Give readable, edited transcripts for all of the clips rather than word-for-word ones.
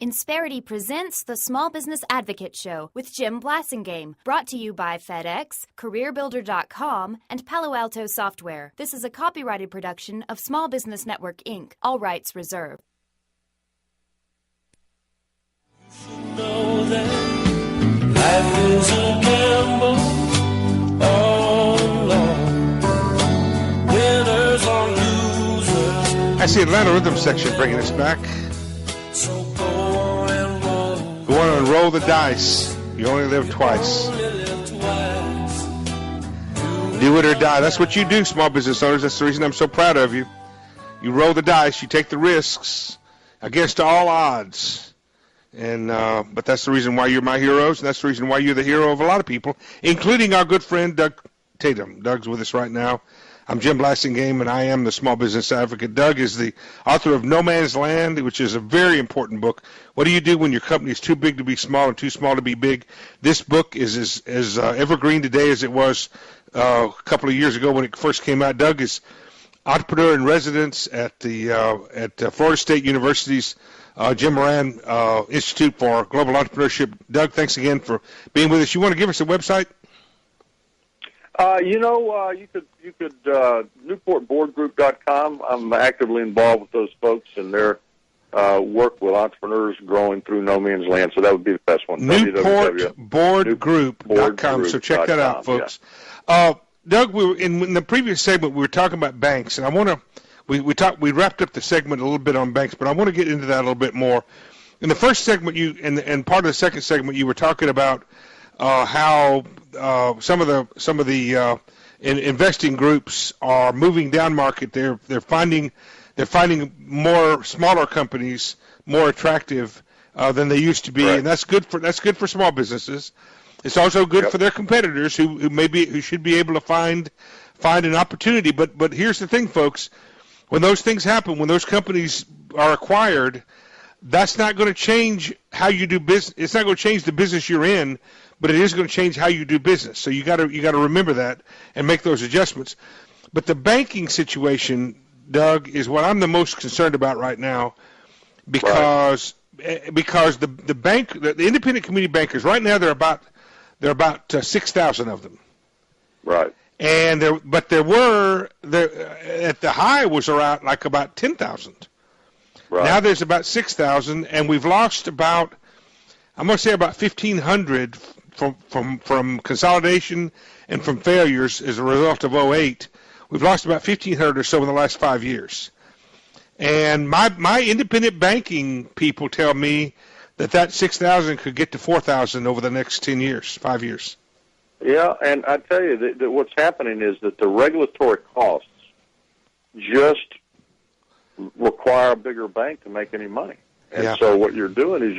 Insperity presents the Small Business Advocate Show with Jim Blasingame, brought to you by FedEx, CareerBuilder.com, and Palo Alto Software. This is a copyrighted production of Small Business Network, Inc., all rights reserved. Know that life is a gamble, oh Lord. Winners or losers. That's the Atlanta Rhythm section bringing us back. So go on and roll. Go on and roll the dice. You only live twice. Do it or die. That's what you do, small business owners. That's the reason I'm so proud of you. You roll the dice. You take the risks against all odds. And but that's the reason why you're my heroes, and that's the reason why you're the hero of a lot of people, including our good friend Doug Tatum. Doug's with us right now. I'm Jim Blasingame, and I am the Small Business Advocate. Doug is the author of No Man's Land, which is a very important book. What do you do when your company is too big to be small and too small to be big? This book is as evergreen today as it was a couple of years ago when it first came out. Doug is entrepreneur in residence at the Florida State University's Jim Moran Institute for Global Entrepreneurship. Doug, thanks again for being with us. You want to give us a website? You could NewportBoardGroup.com. I'm actively involved with those folks and their work with entrepreneurs growing through no man's land. So that would be the best one. NewportBoardGroup.com. So check that out, folks. Yeah. Doug, in the previous segment we were talking about banks, and I want to. We wrapped up the segment a little bit on banks, but I want to get into that a little bit more. In the first segment, and part of the second segment, you were talking about how some of the investing groups are moving down market. They're finding more smaller companies more attractive than they used to be, right. And that's good for small businesses. It's also good for their competitors who should be able to find an opportunity. But here's the thing, folks. When those things happen, when those companies are acquired, that's not going to change how you do business. It's not going to change the business you're in, but it is going to change how you do business. So you got to remember that and make those adjustments. But the banking situation, Doug, is what I'm the most concerned about right now, because the independent community bankers right now they're about 6,000 of them. Right. And there at the high was around like about 10,000. Right. Now there's about 6,000, and we've lost about 1,500 from consolidation and from failures as a result of 2008. We've lost about 1,500 or so in the last 5 years. And my independent banking people tell me that 6,000 could get to 4,000 over the next 5 years. Yeah, and I tell you that what's happening is that the regulatory costs just require a bigger bank to make any money. And so what you're doing is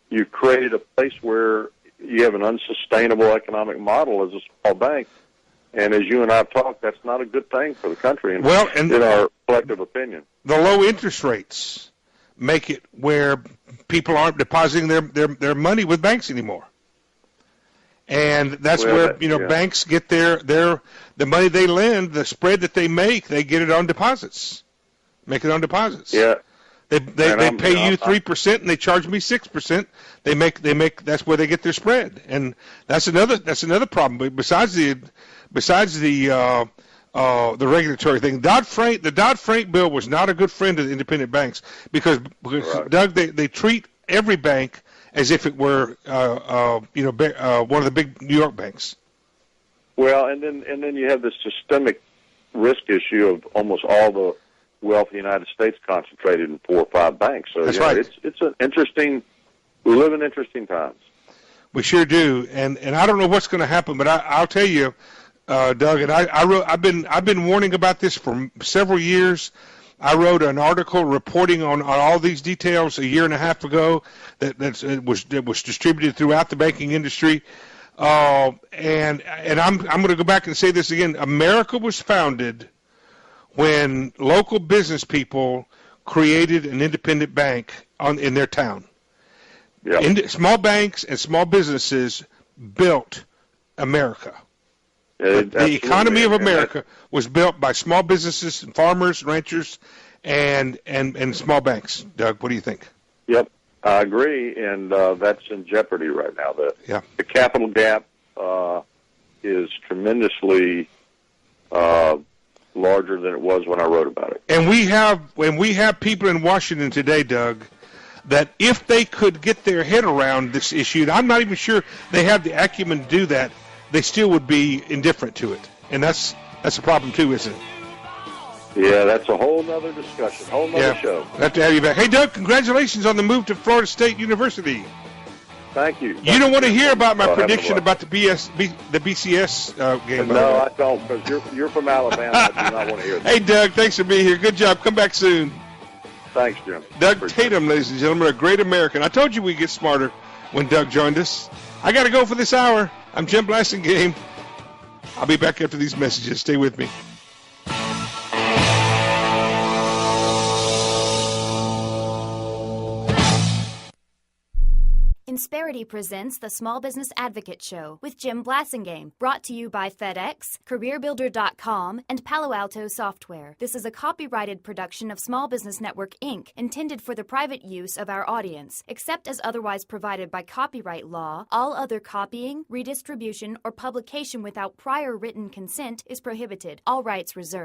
you've created a place where you have an unsustainable economic model as a small bank. And as you and I have talked, that's not a good thing for the country, in our collective opinion. The low interest rates make it where people aren't depositing their money with banks anymore. And that's where banks get the money they lend, the spread that they make, they get it on deposits. Make it on deposits. Yeah. They pay you 3% and they charge me 6%. They make that's where they get their spread. And that's another problem. But besides the regulatory thing, the Dodd-Frank bill was not a good friend of the independent banks because Doug, they treat every bank as if it were one of the big New York banks. Well, and then you have this systemic risk issue of almost all the wealth of the United States concentrated in 4 or 5 banks. So that's right. It's an interesting. We live in interesting times. We sure do, and I don't know what's going to happen, but I'll tell you, Doug, and I've been warning about this for several years. I wrote an article reporting on all these details a year and a half ago that was distributed throughout the banking industry. And I'm going to go back and say this again. America was founded when local business people created an independent bank in their town. Yep. Small banks and small businesses built America. The economy of America was built by small businesses and farmers, ranchers, and small banks. Doug, what do you think? Yep. I agree, and that's in jeopardy right now. The capital gap is tremendously larger than it was when I wrote about it. And we have people in Washington today, Doug, that if they could get their head around this issue, and I'm not even sure they have the acumen to do that, they still would be indifferent to it. And that's a problem too, isn't it? Yeah, that's a whole other discussion, whole other show. I'd have to have you back. Hey, Doug, congratulations on the move to Florida State University. Thank you. You don't want to hear about my prediction about the BCS game? No, I don't, because you're from Alabama. I do not want to hear that. Hey, Doug, thanks for being here. Good job. Come back soon. Thanks, Jim. Doug Tatum, ladies and gentlemen, a great American. I told you we'd get smarter when Doug joined us. I got to go for this hour. I'm Jim Blasingame. I'll be back after these messages. Stay with me. Insperity presents the Small Business Advocate Show with Jim Blasingame, brought to you by FedEx, CareerBuilder.com, and Palo Alto Software. This is a copyrighted production of Small Business Network, Inc., intended for the private use of our audience. Except as otherwise provided by copyright law, all other copying, redistribution, or publication without prior written consent is prohibited. All rights reserved.